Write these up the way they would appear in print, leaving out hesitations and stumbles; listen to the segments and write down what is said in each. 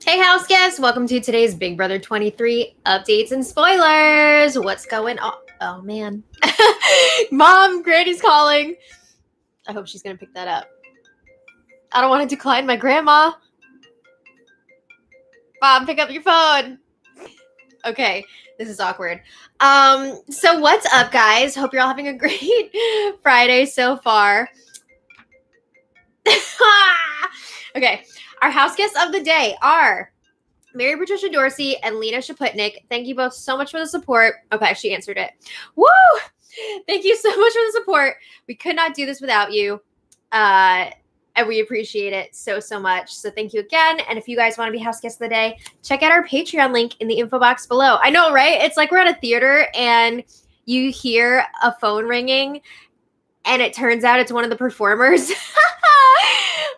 Hey, house guests! Welcome to today's Big Brother 23 updates and spoilers. What's going on? Oh, man. Mom, Granny's calling. I hope she's going to pick that up. I don't want to decline my grandma. Mom, pick up your phone. Okay, this is awkward. So what's up, guys? Hope you're all having a great Friday so far. Okay, our house guests of the day are Mary Patricia Dorsey and Lena Shaputnik. Thank you both so much for the support. Okay, she answered it. Woo! Thank you so much for the support. We could not do this without you. And we appreciate it so much. So thank you again. And if you guys want to be house guests of the day, check out our Patreon link in the info box below. I know, right? It's like we're at a theater and you hear a phone ringing and it turns out it's one of the performers.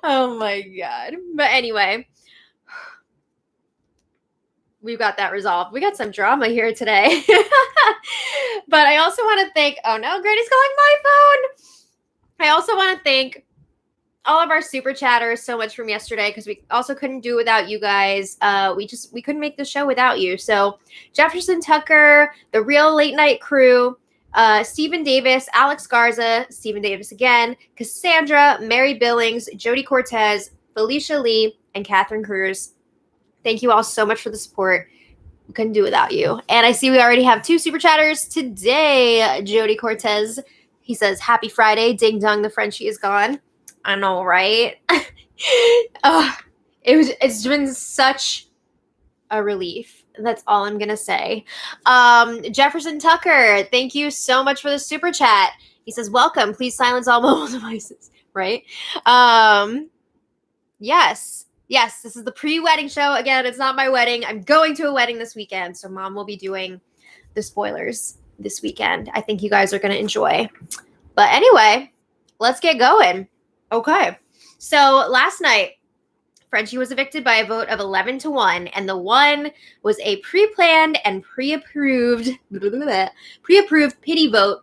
Oh my God. But anyway, we've got that resolved. We got some drama here today. But I also want to thank, oh no, Granny's calling my phone. I also want to thank all of our super chatters so much from yesterday because we also couldn't do it without you guys. We couldn't make the show without you. So Jefferson Tucker, the Real Late Night Crew, Stephen Davis, Alex Garza, Stephen Davis again, Cassandra, Mary Billings, Jody Cortez, Felicia Lee, and Catherine Cruz. Thank you all so much for the support. We couldn't do it without you. And I see we already have 2 super chatters today. Jody Cortez, he says, happy Friday. Ding dong, the Frenchie is gone. I know, right? It's been such a relief. That's all I'm going to say. Jefferson Tucker, thank you so much for the super chat. He says, welcome. Please silence all mobile devices. Right? Yes, this is the pre-wedding show. Again, it's not my wedding. I'm going to a wedding this weekend, so Mom will be doing the spoilers this weekend. I think you guys are going to enjoy. But anyway, let's get going. Okay, so last night, Frenchie was evicted by a vote of 11-1, and the one was a pre-planned and pre-approved pity vote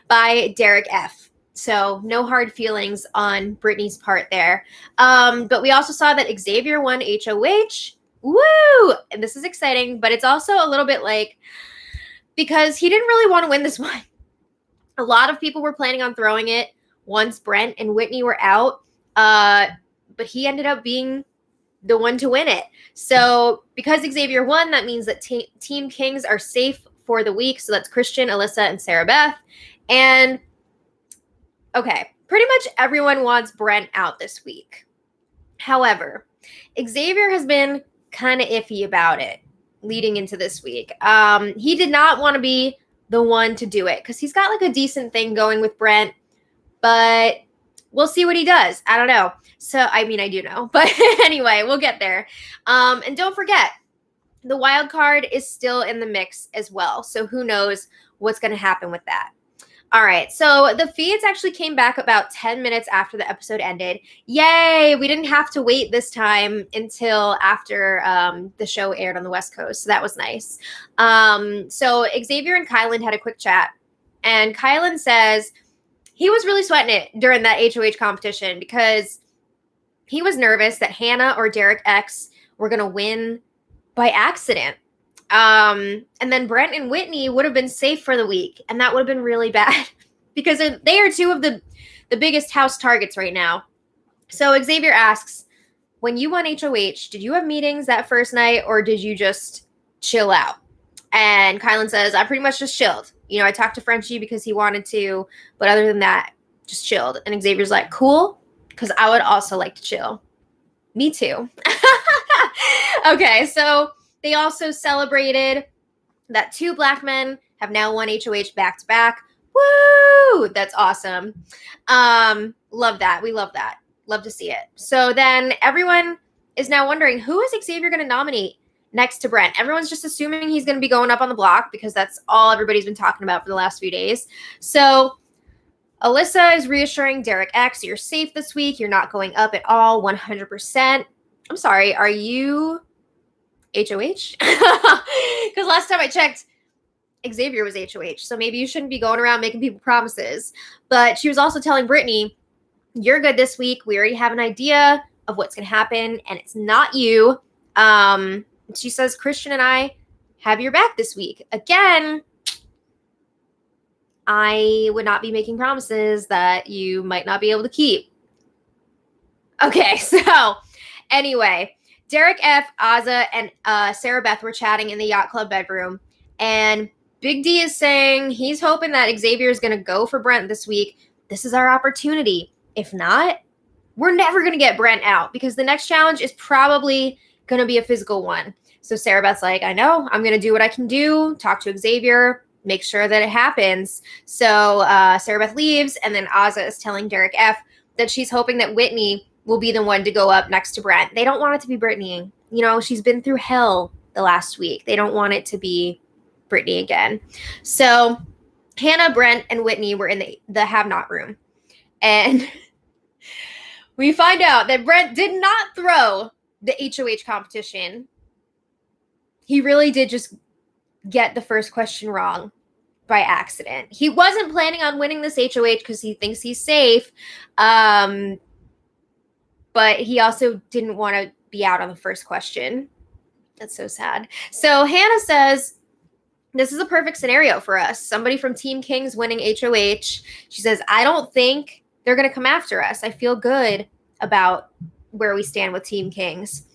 by Derek F. So no hard feelings on Brittany's part there. But we also saw that Xavier won HOH. Woo! And this is exciting, but it's also a little bit like, because he didn't really want to win this one. A lot of people were planning on throwing it once Brent and Whitney were out. But he ended up being the one to win it. So because Xavier won, that means that Team Kings are safe for the week. So that's Christian, Alyssa, and Sarah Beth. And okay, pretty much everyone wants Brent out this week. However, Xavier has been kind of iffy about it leading into this week. He did not want to be the one to do it because he's got like a decent thing going with Brent, but we'll see what he does. I don't know. So, I mean, I do know, but anyway, we'll get there. And don't forget, the wild card is still in the mix as well. So who knows what's going to happen with that. All right, so the feeds actually came back about 10 minutes after the episode ended. Yay! We didn't have to wait this time until after the show aired on the West Coast, so that was nice. So Xavier and Kylan had a quick chat, and Kylan says he was really sweating it during that HOH competition because he was nervous that Hannah or Derek X were going to win by accident. And then Brent and Whitney would have been safe for the week, and that would have been really bad because they are 2 of the biggest house targets right now. So Xavier asks, when you won HOH, did you have meetings that first night or did you just chill out? And Kylan says, I pretty much just chilled. You know, I talked to Frenchie because he wanted to, but other than that, just chilled. And Xavier's like, cool, because I would also like to chill. Me too. Okay, so they also celebrated that 2 black men have now won HOH back-to-back. Woo! That's awesome. Love that. We love that. Love to see it. So then everyone is now wondering, who is Xavier going to nominate next to Brent? Everyone's just assuming he's going to be going up on the block because that's all everybody's been talking about for the last few days. So Alyssa is reassuring Derek X, you're safe this week. You're not going up at all, 100%. I'm sorry, are you HOH? Because last time I checked, Xavier was HOH. So maybe you shouldn't be going around making people promises. But she was also telling Brittany, you're good this week. We already have an idea of what's going to happen, and it's not you. She says, Christian and I have your back this week. Again, I would not be making promises that you might not be able to keep. Okay, so anyway, Derek F., Azza, and Sarah Beth were chatting in the yacht club bedroom, and Big D is saying he's hoping that Xavier is going to go for Brent this week. This is our opportunity. If not, we're never going to get Brent out because the next challenge is probably going to be a physical one. So Sarah Beth's like, I know, I'm going to do what I can do, talk to Xavier, make sure that it happens. So Sarah Beth leaves, and then Azza is telling Derek F. that she's hoping that Whitney will be the one to go up next to Brent. They don't want it to be Brittany. You know, she's been through hell the last week. They don't want it to be Brittany again. So Hannah, Brent, and Whitney were in the have-not room. And we find out that Brent did not throw the HOH competition. He really did just get the first question wrong by accident. He wasn't planning on winning this HOH because he thinks he's safe. But he also didn't want to be out on the first question. That's so sad. So Hannah says, this is a perfect scenario for us. Somebody from Team Kings winning HOH. She says, I don't think they're going to come after us. I feel good about where we stand with Team Kings.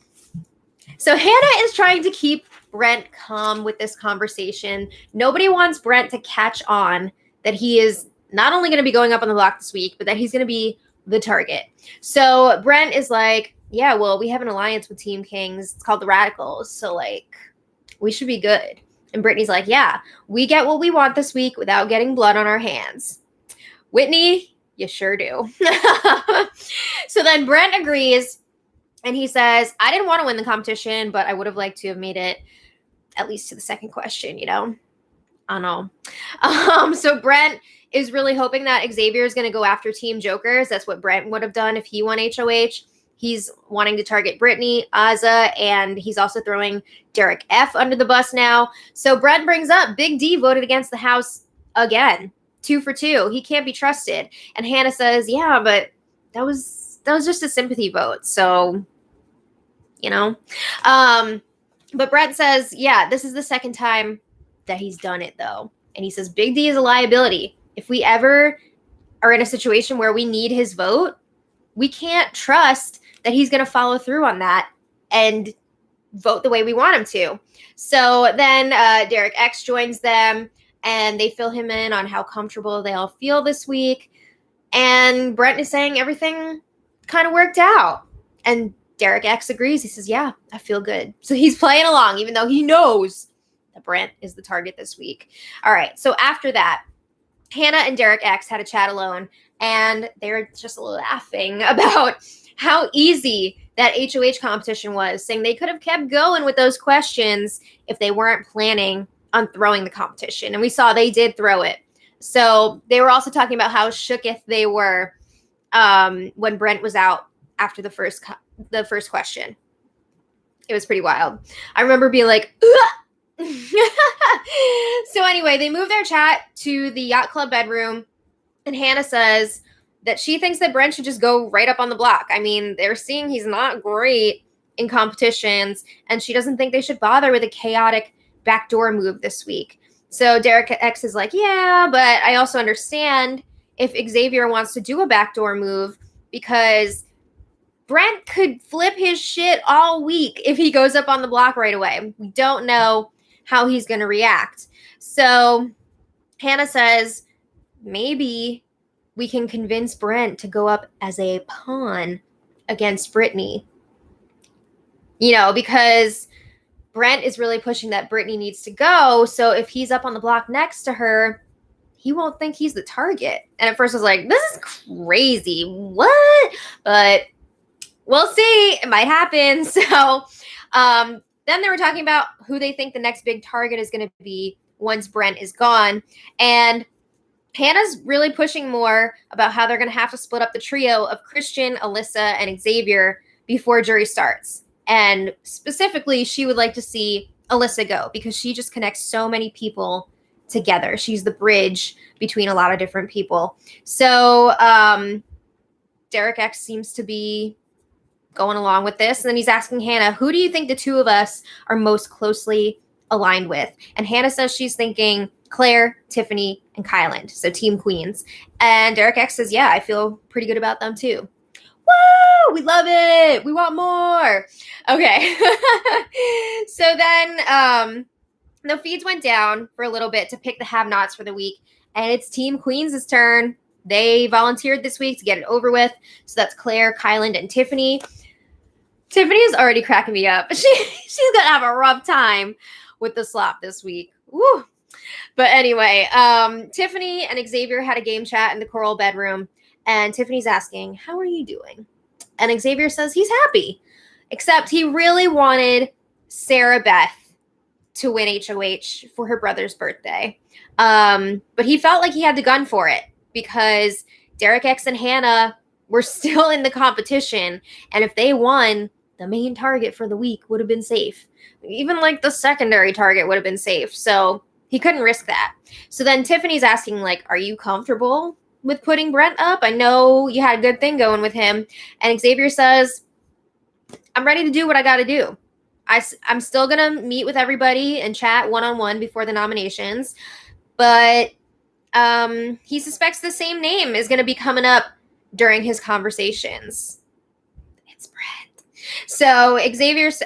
So Hannah is trying to keep Brent calm with this conversation. Nobody wants Brent to catch on that he is not only going to be going up on the block this week, but that he's going to be the target. So Brent is like, yeah, well, we have an alliance with Team Kings. It's called the Radicals. So, like, we should be good. And Brittany's like, yeah, we get what we want this week without getting blood on our hands. Whitney, you sure do. So then Brent agrees, and he says, I didn't want to win the competition, but I would have liked to have made it at least to the second question, you know? I know. So Brent is really hoping that Xavier is going to go after Team Jokers. That's what Brent would have done if he won HOH. He's wanting to target Brittany, Azza, and he's also throwing Derek F. under the bus now. So Brent brings up Big D voted against the house again. 2 for 2. He can't be trusted. And Hannah says, yeah, but that was just a sympathy vote. So, you know. But Brent says, yeah, this is the second time that he's done it, though. And he says, Big D is a liability. If we ever are in a situation where we need his vote, we can't trust that he's going to follow through on that and vote the way we want him to. So then Derek X joins them, and they fill him in on how comfortable they all feel this week. And Brent is saying everything kind of worked out. And Derek X agrees. He says, yeah, I feel good. So he's playing along, even though he knows that Brent is the target this week. All right. So after that, Hannah and Derek X had a chat alone, and they're just laughing about how easy that HOH competition was, saying they could have kept going with those questions if they weren't planning on throwing the competition. And we saw they did throw it. So they were also talking about how shooketh they were when Brent was out after the first question. It was pretty wild. I remember being like, ugh! So anyway, they move their chat to the yacht club bedroom, and Hannah says that she thinks that Brent should just go right up on the block. I mean, they're seeing he's not great in competitions, and she doesn't think they should bother with a chaotic backdoor move this week. So Derek X is like, yeah, but I also understand if Xavier wants to do a backdoor move, because Brent could flip his shit all week if he goes up on the block right away. We don't know how he's going to react. So Hannah says, maybe we can convince Brent to go up as a pawn against Brittany. You know, because Brent is really pushing that Brittany needs to go. So if he's up on the block next to her, he won't think he's the target. And at first I was like, this is crazy. What? But we'll see. It might happen. So then they were talking about who they think the next big target is going to be once Brent is gone. And Hannah's really pushing more about how they're going to have to split up the trio of Christian, Alyssa, and Xavier before jury starts. And specifically, she would like to see Alyssa go because she just connects so many people together. She's the bridge between a lot of different people. So Derek X seems to be going along with this. And then he's asking Hannah, who do you think the two of us are most closely aligned with? And Hannah says she's thinking Claire, Tiffany, and Kyland. So Team Queens. And Derek X says, yeah, I feel pretty good about them too. Woo! We love it. We want more. Okay. So then the feeds went down for a little bit to pick the have-nots for the week. And it's Team Queens' turn. They volunteered this week to get it over with. So that's Claire, Kyland, and Tiffany. Tiffany is already cracking me up. She's going to have a rough time with the slop this week. Woo. But anyway, Tiffany and Xavier had a game chat in the coral bedroom. And Tiffany's asking, how are you doing? And Xavier says he's happy. Except he really wanted Sarah Beth to win HOH for her brother's birthday. But he felt like he had the gun for it because Derek X and Hannah were still in the competition. And if they won, the main target for the week would have been safe. Even like the secondary target would have been safe. So he couldn't risk that. So then Tiffany's asking, like, are you comfortable with putting Brent up? I know you had a good thing going with him. And Xavier says, I'm ready to do what I got to do. I'm still going to meet with everybody and chat one-on-one before the nominations. But he suspects the same name is going to be coming up during his conversations. It's Brent. So Xavier says,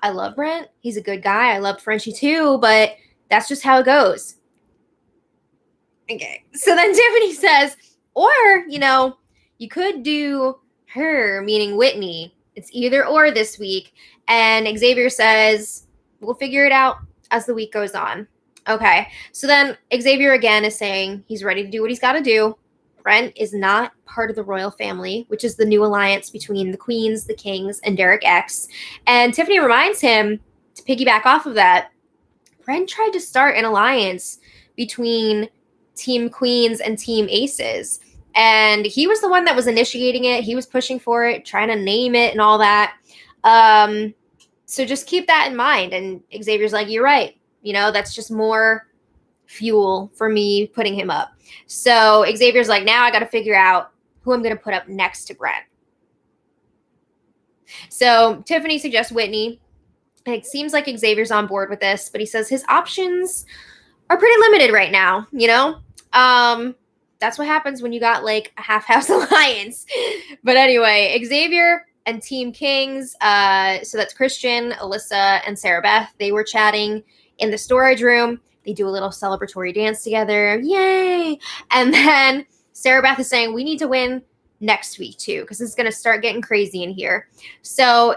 I love Brent. He's a good guy. I loved Frenchie too, but that's just how it goes. Okay. So then Tiffany says, or, you could do her, meaning Whitney. It's either or this week. And Xavier says, we'll figure it out as the week goes on. Okay. So then Xavier again is saying he's ready to do what he's got to do. Brent is not part of the royal family, which is the new alliance between the Queens, the Kings, and Derek X. And Tiffany reminds him to piggyback off of that. Brent tried to start an alliance between Team Queens and Team Aces. And he was the one that was initiating it. He was pushing for it, trying to name it and all that. So just keep that in mind. And Xavier's like, you're right. That's just more fuel for me putting him up. So Xavier's like, now I got to figure out who I'm going to put up next to Brent. So Tiffany suggests Whitney. And it seems like Xavier's on board with this, but he says his options are pretty limited right now, That's what happens when you got like a half-house alliance. But anyway, Xavier and Team Kings, so that's Christian, Alyssa, and Sarah Beth, they were chatting in the storage room. They do a little celebratory dance together. Yay! And then Sarah Beth is saying, we need to win next week too, because it's going to start getting crazy in here. So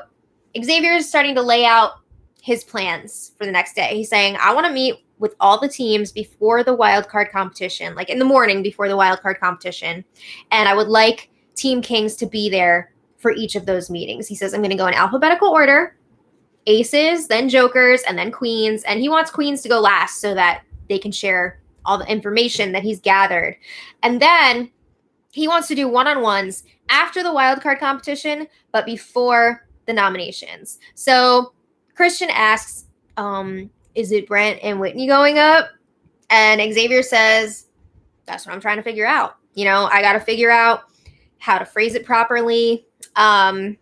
Xavier is starting to lay out his plans for the next day. He's saying, I want to meet with all the teams before the wild card competition, like in the morning before the wild card competition. And I would like Team Kings to be there for each of those meetings. He says, I'm going to go in alphabetical order, aces, then jokers, and then queens. And he wants queens to go last so that they can share all the information that he's gathered. And then he wants to do one-on-ones after the wild card competition, but before the nominations. So Christian asks, is it Brent and Whitney going up? And Xavier says, that's what I'm trying to figure out. I got to figure out how to phrase it properly. But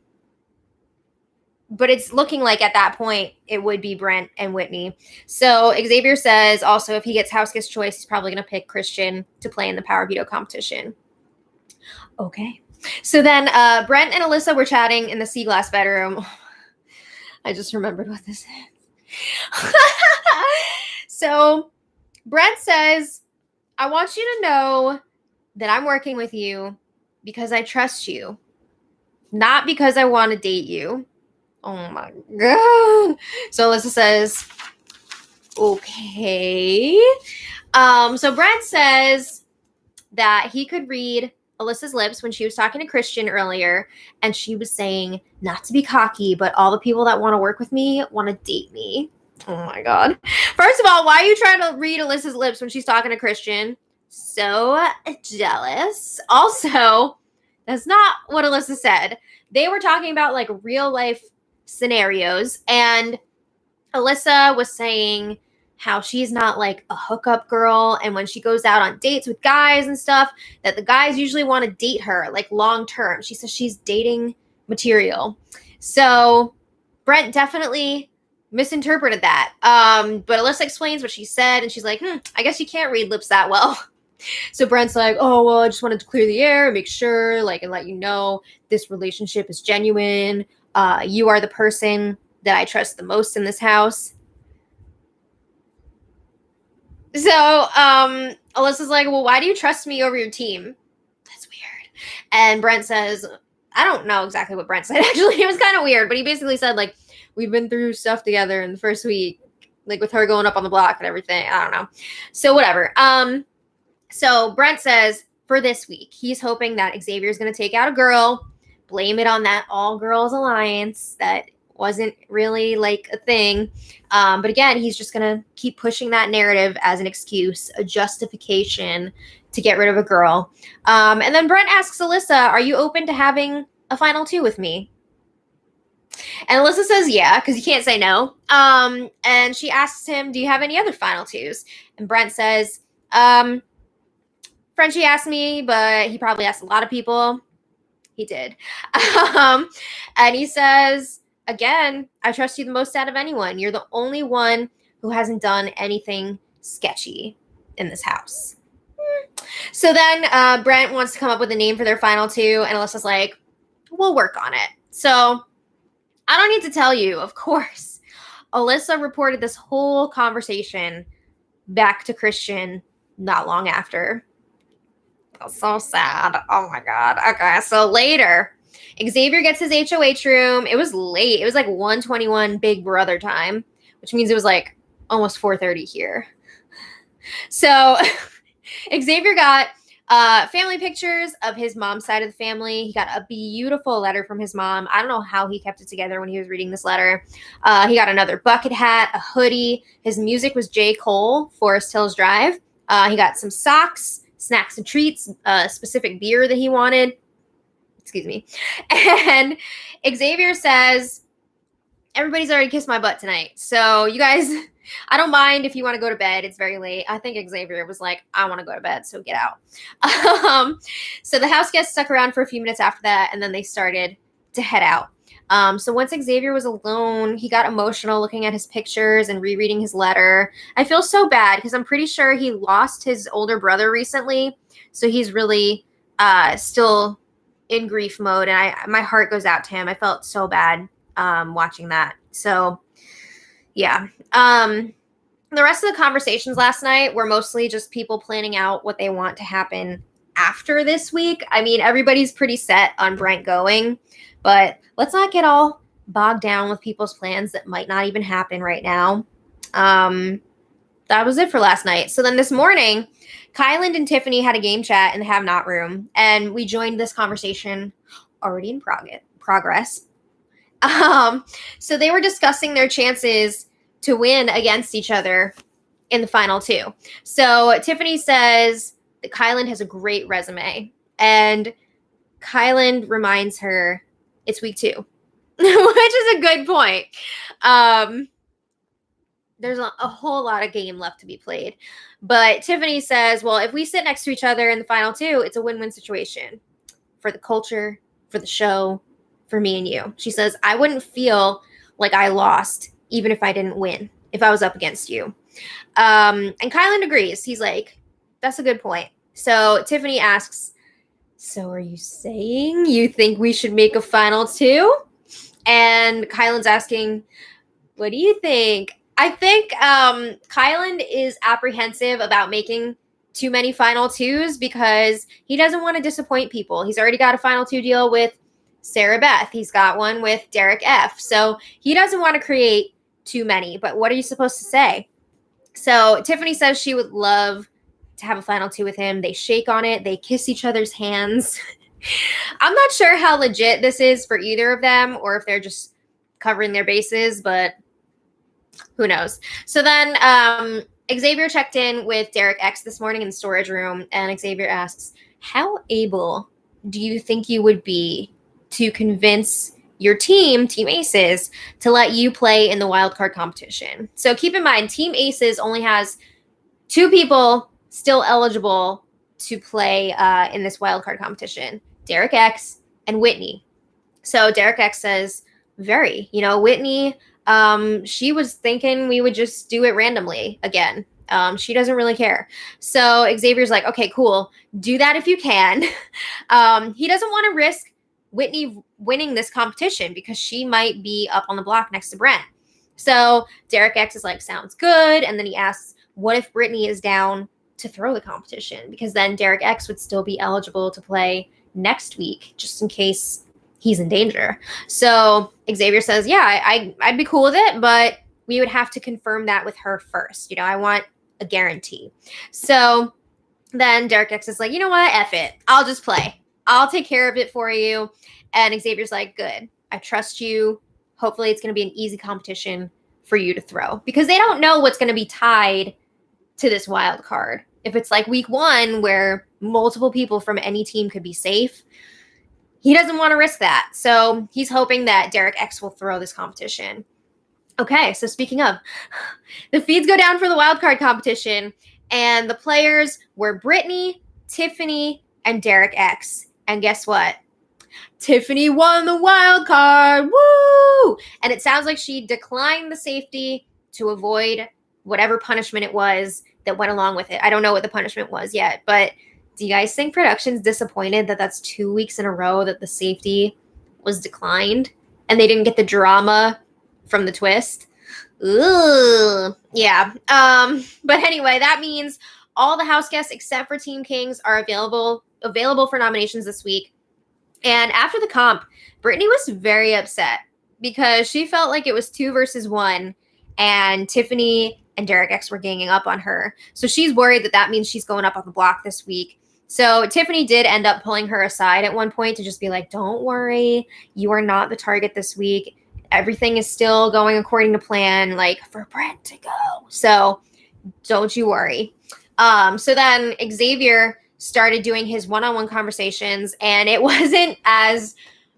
it's looking like at that point, it would be Brent and Whitney. So Xavier says also if he gets house guest choice, he's probably going to pick Christian to play in the Power Veto competition. Okay. So then Brent and Alyssa were chatting in the sea glass bedroom. I just remembered what this is. So Brent says, I want you to know that I'm working with you because I trust you, not because I want to date you. Oh my God. So Alyssa says, okay. So Brent says that he could read Alyssa's lips when she was talking to Christian earlier, and she was saying not to be cocky, but all the people that want to work with me want to date me. Oh my God. First of all, why are you trying to read Alyssa's lips when she's talking to Christian? So jealous. Also, that's not what Alyssa said. They were talking about like real life scenarios, and Alyssa was saying how she's not like a hookup girl. And when she goes out on dates with guys and stuff, that the guys usually want to date her like long term. She says she's dating material. So Brent definitely misinterpreted that. But Alyssa explains what she said, and she's like, I guess you can't read lips that well. So Brent's like, oh, well, I just wanted to clear the air and make sure, like, and let you know this relationship is genuine. You are the person that I trust the most in this house. So Alyssa's like, well, why do you trust me over your team? That's weird. And Brent says, I don't know exactly what Brent said, actually. It was kind of weird, but he basically said, like, we've been through stuff together in the first week, like with her going up on the block and everything. I don't know. So whatever. So Brent says for this week, he's hoping that Xavier's going to take out a girl, blame it on that all-girls alliance that wasn't really like a thing. But again, he's just going to keep pushing that narrative as an excuse, a justification to get rid of a girl. And then Brent asks Alyssa, are you open to having a final two with me? And Alyssa says, yeah, because you can't say no. And she asks him, do you have any other final twos? And Brent says, Frenchie asked me, but he probably asked a lot of people. He did. And he says, again, I trust you the most out of anyone. You're the only one who hasn't done anything sketchy in this house. So then Brent wants to come up with a name for their final two, and Alyssa's like, we'll work on it. So I don't need to tell you, of course, Alyssa reported this whole conversation back to Christian not long after. That's so sad. Oh my God. Okay, so later, Xavier gets his HOH room. It was late. It was like 1:21 Big Brother time, which means it was like almost 4:30 here. So Xavier got family pictures of his mom's side of the family. He got a beautiful letter from his mom. I don't know how he kept it together when he was reading this letter. He got another bucket hat, a hoodie. His music was J. Cole, Forest Hills Drive. He got some socks, snacks and treats, a specific beer that he wanted. Excuse me. And Xavier says, everybody's already kissed my butt tonight. So you guys, I don't mind if you want to go to bed. It's very late. I think Xavier was like, I want to go to bed, so get out. So the house guests stuck around for a few minutes after that, and then they started to head out. So once Xavier was alone, he got emotional looking at his pictures and rereading his letter. I feel so bad because I'm pretty sure he lost his older brother recently. So he's really still in grief mode. And my heart goes out to him. I felt so bad watching that. So yeah. The rest of the conversations last night were mostly just people planning out what they want to happen after this week. I mean, everybody's pretty set on Brent going, but let's not get all bogged down with people's plans that might not even happen right now. That was it for last night. So then this morning, Kyland and Tiffany had a game chat in the Have Not room, and we joined this conversation already in progress. So they were discussing their chances to win against each other in the final two. So Tiffany says that Kyland has a great resume, and Kyland reminds her it's week 2, which is a good point. There's a whole lot of game left to be played. But Tiffany says, well, if we sit next to each other in the final 2, it's a win-win situation for the culture, for the show, for me and you. She says, I wouldn't feel like I lost even if I didn't win, if I was up against you. And Kyland agrees. He's like, that's a good point. So Tiffany asks, so are you saying you think we should make a final 2? And Kyland's asking, what do you think? I think Kyland is apprehensive about making too many final 2s because he doesn't want to disappoint people. He's already got a final 2 deal with Sarah Beth. He's got one with Derek F. So he doesn't want to create too many. But what are you supposed to say? So Tiffany says she would love to have a final 2 with him. They shake on it. They kiss each other's hands. I'm not sure how legit this is for either of them or if they're just covering their bases, but who knows? So then Xavier checked in with Derek X this morning in the storage room, and Xavier asks, how able do you think you would be to convince your team Aces, to let you play in the wildcard competition. So keep in mind, Team Aces only has 2 people still eligible to play in this wildcard competition, Derek X and Whitney. So Derek X says, Whitney, she was thinking we would just do it randomly again. She doesn't really care. So Xavier's like, okay, cool. Do that if you can. He doesn't want to risk Whitney winning this competition because she might be up on the block next to Brent. So Derek X is like, sounds good. And then he asks, what if Brittany is down to throw the competition? Because then Derek X would still be eligible to play next week, just in case he's in danger. So Xavier says, yeah, I'd be cool with it, but we would have to confirm that with her first. I want a guarantee. So then Derek X is like, you know what? F it. I'll just play. I'll take care of it for you. And Xavier's like, good. I trust you. Hopefully it's going to be an easy competition for you to throw, because they don't know what's going to be tied to this wild card. If it's like week 1 where multiple people from any team could be safe, he doesn't want to risk that. So he's hoping that Derek X will throw this competition. Okay, so speaking of, the feeds go down for the wildcard competition, and the players were Brittany, Tiffany, and Derek X. And guess what? Tiffany won the wild card. Woo! And it sounds like she declined the safety to avoid whatever punishment it was that went along with it. I don't know what the punishment was yet, but do you guys think production's disappointed that that's 2 weeks in a row that the safety was declined and they didn't get the drama from the twist? Ooh, yeah. But anyway, that means all the house guests except for Team Kings are available for nominations this week. And after the comp, Brittany was very upset because she felt like it was 2 versus 1, and Tiffany and Derek X were ganging up on her. So she's worried that means she's going up on the block this week. So Tiffany did end up pulling her aside at one point to just be like, don't worry, you are not the target this week. Everything is still going according to plan, like for Brent to go. So don't you worry. So then Xavier started doing his one-on-one conversations, and it wasn't as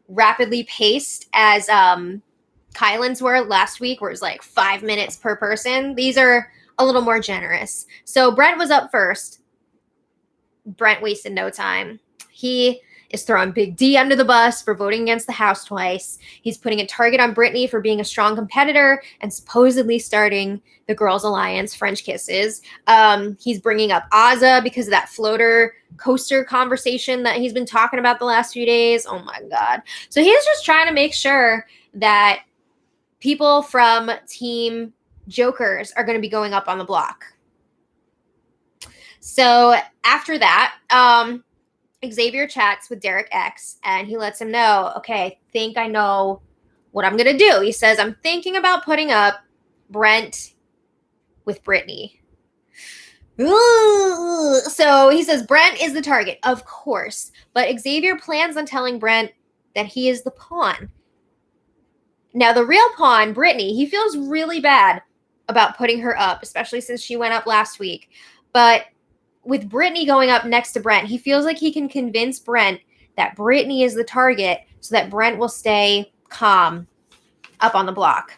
rapidly paced as Kylan's were last week, where it was like 5 minutes per person. These are a little more generous. So Brent was up first. Brent wasted no time. He is throwing Big D under the bus for voting against the house twice. He's putting a target on Brittany for being a strong competitor and supposedly starting the Girls Alliance French kisses. He's bringing up Azah because of that floater coaster conversation that he's been talking about the last few days. Oh my God. So he's just trying to make sure that people from Team Jokers are going to be going up on the block. So after that, Xavier chats with Derek X, and he lets him know, okay, I think I know what I'm going to do. He says, I'm thinking about putting up Brent with Brittany. Ooh. So he says Brent is the target, of course, but Xavier plans on telling Brent that he is the pawn. Now, the real pawn, Brittany, he feels really bad about putting her up, especially since she went up last week. But with Brittany going up next to Brent, he feels like he can convince Brent that Brittany is the target so that Brent will stay calm up on the block.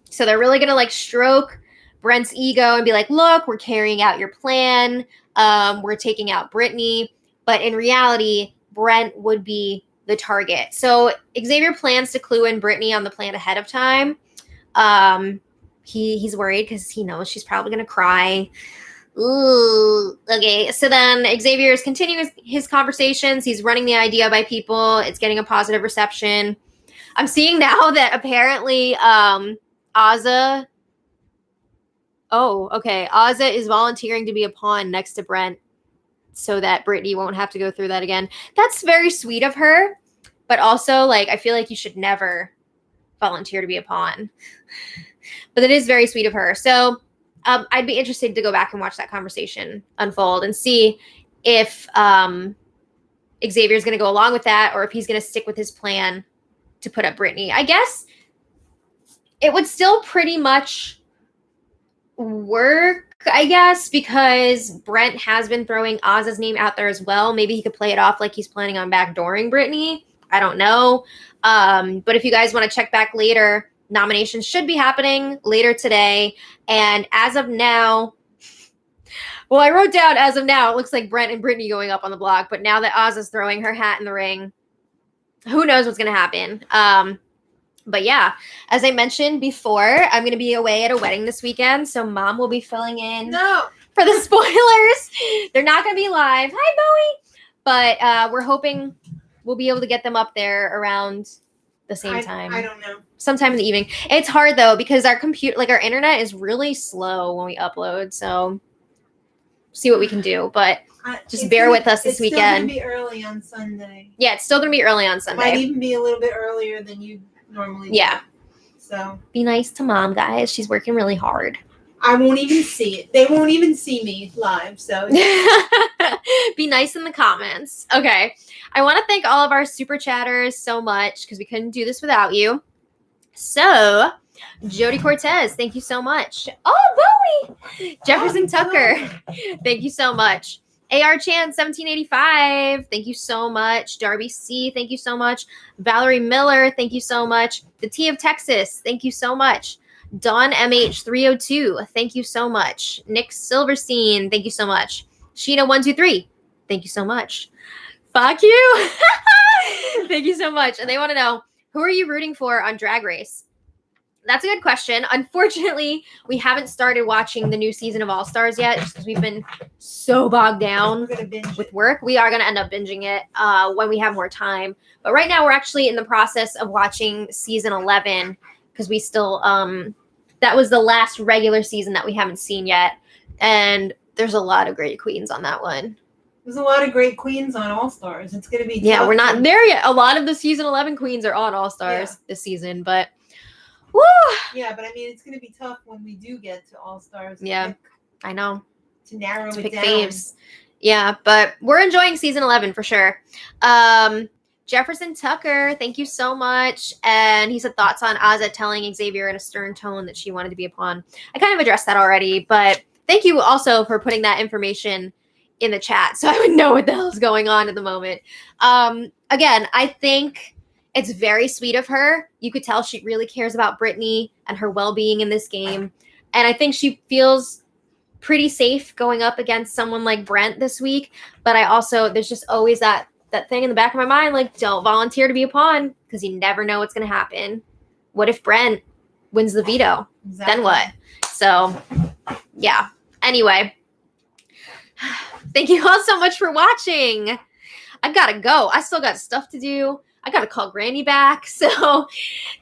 So they're really going to stroke Brent's ego and be like, look, we're carrying out your plan. We're taking out Brittany. But in reality, Brent would be the target. So Xavier plans to clue in Brittany on the plan ahead of time. He's worried because he knows she's probably going to cry. Ooh, okay. So then Xavier is continuing his conversations. He's running the idea by people. It's getting a positive reception. I'm seeing now that apparently Azah. Oh, okay. Azah is volunteering to be a pawn next to Brent so that Brittany won't have to go through that again. That's very sweet of her, but also I feel like you should never volunteer to be a pawn. But it is very sweet of her. So I'd be interested to go back and watch that conversation unfold and see if Xavier's going to go along with that or if he's going to stick with his plan to put up Brittany. I guess it would still pretty much work, I guess, because Brent has been throwing Azah's name out there as well. Maybe he could play it off like he's planning on backdooring Brittany. I don't know. But if you guys want to check back later, nominations should be happening later today. And as of now, well, I wrote down as of now, it looks like Brent and Britini going up on the block. But now that Oz is throwing her hat in the ring, who knows what's going to happen. But yeah, as I mentioned before, I'm going to be away at a wedding this weekend. So Mom will be filling in for the spoilers. They're not going to be live. Hi, Bowie. But we're hoping we'll be able to get them up there around the same time. I don't know. Sometime in the evening. It's hard, though, because our computer, like our internet is really slow when we upload. So see what we can do. But just bear with us this weekend. It's still going to be early on Sunday. Yeah, it's still going to be early on Sunday. Might even be a little bit earlier than you normally do. Yeah. So be nice to Mom, guys. She's working really hard. I won't even see it. They won't even see me live. So be nice in the comments. Okay. I want to thank all of our super chatters so much because we couldn't do this without you. So, Jody Cortez, thank you so much. Oh, Bowie! Jefferson Tucker, thank you so much. AR Chan 1785, thank you so much. Darby C, thank you so much. Valerie Miller, thank you so much. The T of Texas, thank you so much. Dawn MH 302, thank you so much. Nick Silverstein, thank you so much. Sheena 123, thank you so much. Fuck you. Thank you so much. And they want to know, who are you rooting for on Drag Race? That's a good question. Unfortunately, we haven't started watching the new season of All Stars yet just because we've been so bogged down with work. We are going to end up binging it when we have more time. But right now, we're actually in the process of watching season 11 because we still, that was the last regular season that we haven't seen yet. And there's a lot of great queens on that one. There's a lot of great queens on All Stars. It's going to be tough. Yeah, we're not there yet. A lot of the season 11 queens are on All Stars this season, but woo! Yeah, but I mean, it's going to be tough when we do get to All Stars. Yeah, I know. To narrow it pick down. Faves. Yeah, but we're enjoying season 11 for sure. Jefferson Tucker, thank you so much. And he said thoughts on Azza telling Xavier in a stern tone that she wanted to be a pawn. I kind of addressed that already, but thank you also for putting that information in the chat so I would know what the hell is going on at the moment. Again, I think it's very sweet of her. You could tell she really cares about Britini and her well-being in this game. And I think she feels pretty safe going up against someone like Brent this week. But I also, there's just always that thing in the back of my mind, like, don't volunteer to be a pawn because you never know what's going to happen. What if Brent wins the veto? Exactly. Then what? So, yeah. Anyway, thank you all so much for watching. I got to go. I still got stuff to do. I got to call Granny back. So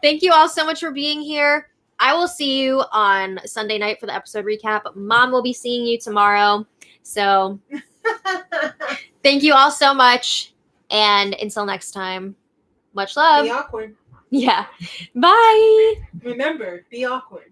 thank you all so much for being here. I will see you on Sunday night for the episode recap. Mom will be seeing you tomorrow. So thank you all so much. And until next time, much love. Be awkward. Yeah. Bye. Remember, be awkward.